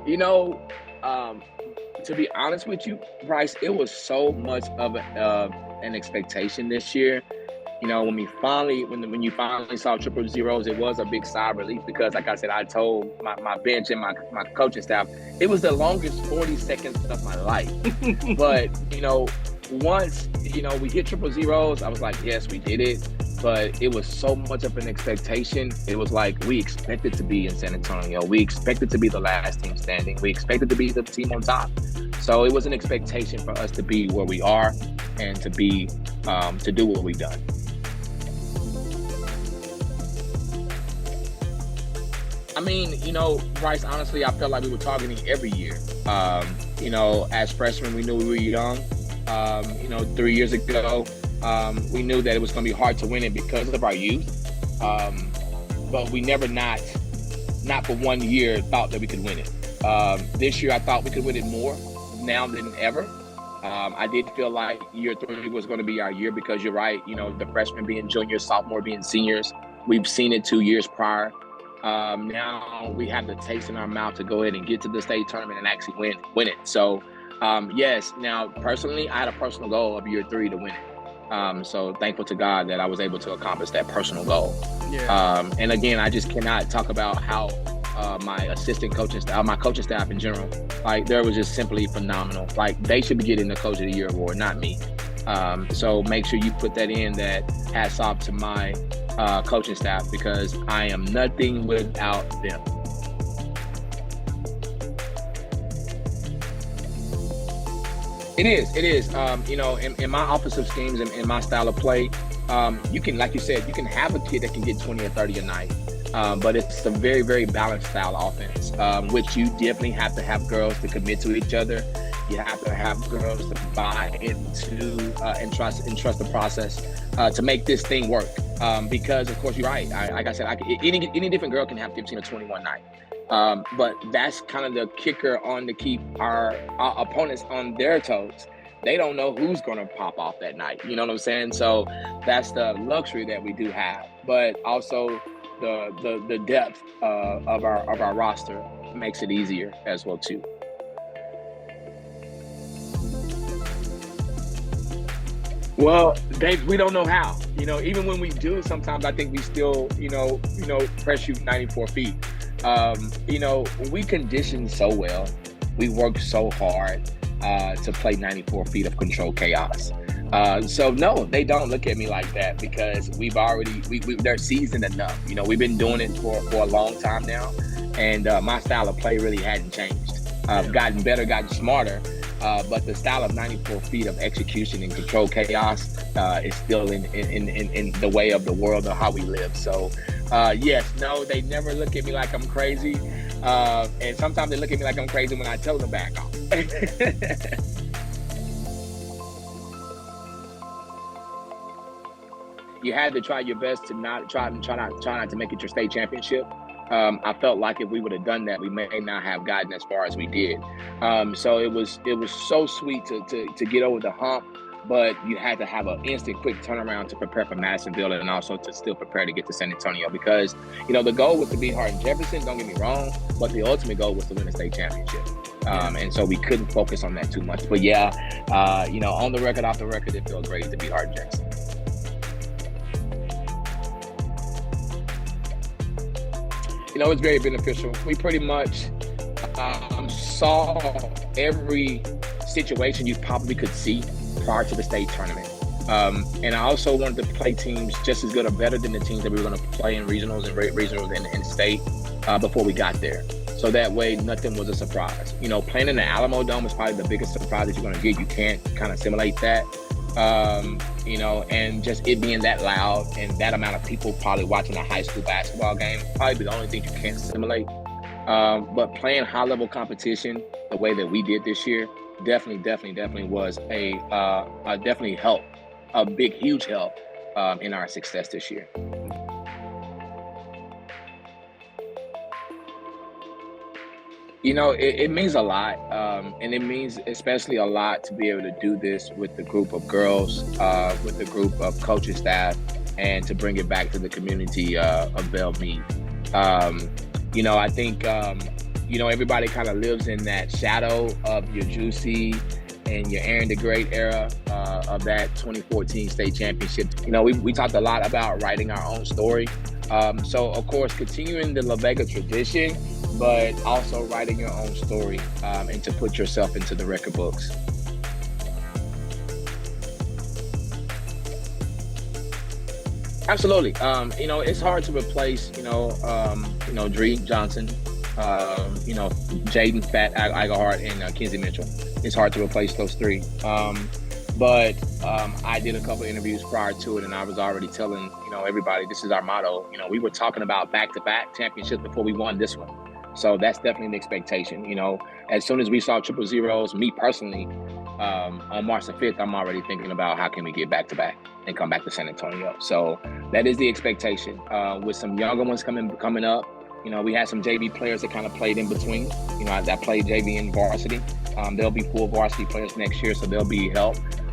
You know, um, to be honest with you, Bryce, it was so much of an expectation this year. You know, when you finally saw triple zeros, it was a big sigh of relief because, like I said, I told my bench and my coaching staff, it was the longest 40 seconds of my life. But, once, we hit triple zeros, I was like, yes, we did it. But it was so much of an expectation. It was like we expected to be in San Antonio. We expected to be the last team standing. We expected to be the team on top. So it was an expectation for us to be where we are and to do what we've done. I mean, Bryce, honestly, I felt like we were targeting every year. As freshmen, we knew we were young. 3 years ago, we knew that it was going to be hard to win it because of our youth. But we never not for 1 year thought that we could win it. This year, I thought we could win it more now than ever. I did feel like year 3 was going to be our year because you're right. The freshmen being juniors, sophomore being seniors. We've seen it 2 years prior. Now we have the taste in our mouth to go ahead and get to the state tournament and actually win it. So, yes. Now, personally, I had a personal goal of year 3 to win it. So thankful to God that I was able to accomplish that personal goal. Yeah. And again, I just cannot talk about how my assistant coaching staff, my coaching staff in general, like there was just simply phenomenal. Like they should be getting the Coach of the Year award, not me. So make sure you put that in. That hats off to my coaching staff because I am nothing without them. It is. In my offensive schemes and in my style of play, you can, like you said, you can have a kid that can get 20 or 30 a night. But it's a very, very balanced style offense, which you definitely have to have girls to commit to each other. You have to have girls to buy into and trust the process to make this thing work. Because, of course, you're right. Like I said, any different girl can have 15 or 21 night. But that's kind of the kicker on to keep our opponents on their toes. They don't know who's going to pop off that night. You know what I'm saying? So that's the luxury that we do have. But also the depth of our roster makes it easier as well too. Well, Dave, we don't know how. Even when we do, sometimes I think we still, press shoot 94 feet. We condition so well. We work so hard to play 94 feet of controlled chaos. So no, they don't look at me like that because they're seasoned enough. We've been doing it for a long time now, and my style of play really hadn't changed. Gotten better, gotten smarter. But the style of 94 feet of execution and control chaos is still in the way of the world of how we live. So, yes, no, they never look at me like I'm crazy. And sometimes they look at me like I'm crazy when I tell them to back off. You had to try your best to not try not to make it your state championship. I felt like if we would have done that, we may not have gotten as far as we did. So it was so sweet to get over the hump, but you had to have an instant, quick turnaround to prepare for Madisonville and also to still prepare to get to San Antonio because, the goal was to beat Hardin-Jefferson, don't get me wrong, but the ultimate goal was to win a state championship. And so we couldn't focus on that too much. But yeah, on the record, off the record, it felt great to beat Hardin-Jefferson. It's very beneficial. We pretty much saw every situation you probably could see prior to the state tournament. And I also wanted to play teams just as good or better than the teams that we were going to play in regionals and state before we got there. So that way, nothing was a surprise. Playing in the Alamo Dome is probably the biggest surprise that you're going to get. You can't kind of simulate that. And just it being that loud and that amount of people probably watching a high school basketball game, probably the only thing you can't simulate. But playing high level competition the way that we did this year definitely was definitely help, a big, huge help in our success this year. It means a lot, and it means especially a lot to be able to do this with the group of girls, with the group of coaching staff, and to bring it back to the community of Belle Meade. I think, everybody kind of lives in that shadow of your Juicy and your Aaron the Great era of that 2014 state championship. We talked a lot about writing our own story. So, of course, continuing the la-vega tradition, but also writing your own story and to put yourself into the record books. Absolutely. It's hard to replace, Dree Johnson, Jaden Fat Igerhart, and Kenzie Mitchell. It's hard to replace those three. But I did a couple interviews prior to it, and I was already telling, everybody, this is our motto. We were talking about back-to-back championships before we won this one. So that's definitely an expectation. As soon as we saw triple zeros, me personally, on March the 5th, I'm already thinking about how can we get back-to-back and come back to San Antonio. So that is the expectation. With some younger ones coming up, we had some JV players that kind of played in between, that played JV in varsity. They'll be full varsity players next year, so they'll be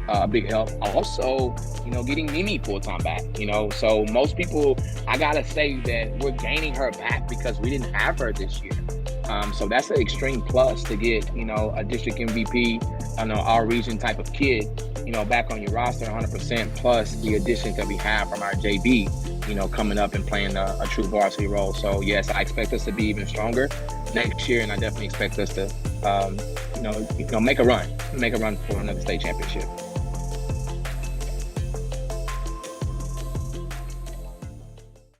a big help. Also, getting Mimi full-time back, so most people, I gotta say that we're gaining her back because we didn't have her this year. So that's an extreme plus to get, a district MVP, our region type of kid, back on your roster 100%, plus the additions that we have from our JV, coming up and playing a true varsity role. So yes, I expect us to be even stronger next year, and I definitely expect us to, make a run for another state championship.